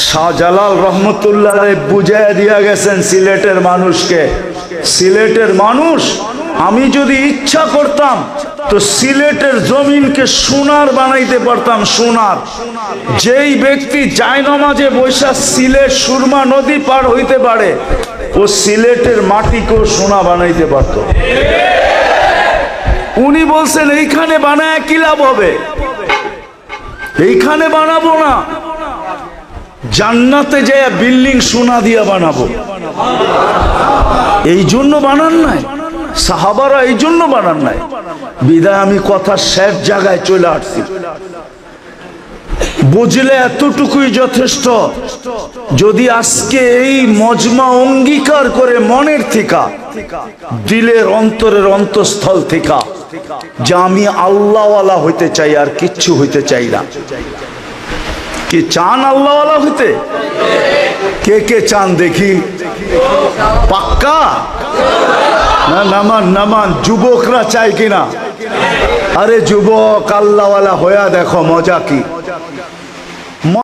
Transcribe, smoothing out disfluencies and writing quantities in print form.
শাহজালাল রহমতুল্লাহ বুঝাইয়া দিয়া গেছেন সিলেটের মানুষকে, সিলেটের মানুষ, আমি যদি ইচ্ছা করতাম তো সিলেটের জমিনকে সোনার বানাইতে পারতাম, সোনার। যেই ব্যক্তি জায়নামাজে বৈশা সিলেট সুরমা নদী পার হইতে পারে, ও সিলেটের মাটিকেও সোনা বানাইতে পারত। উনি বলছেন এইখানে বানায় কি লাভ হবে, এইখানে বানাবো না, জান্নাতে যায় বিল্ডিং সোনা দিয়া বানাবো। এই জন্য বানান নাই সাহাবারা, এই জন্য বানান নাই। বিদায় আমি কথা শেষ জায়গায় চলে আসছি। বুঝলে এতটুকুই যথেষ্ট। যদি আজকে এই মজমা অঙ্গীকার করে মনের থেকে, দিলের অন্তরের অন্তঃস্থল থেকে, যে আমি আল্লাহওয়ালা হইতে চাই, আর কিচ্ছু হইতে চাই না। কি চান আল্লাহওয়ালা হইতে? কে কে চান দেখি? পাক্কা না? নামান নামান। যুবকরা চাই কিনা? আরে যুবক, আল্লাহওয়ালা হইয়া দেখো, মজা কি।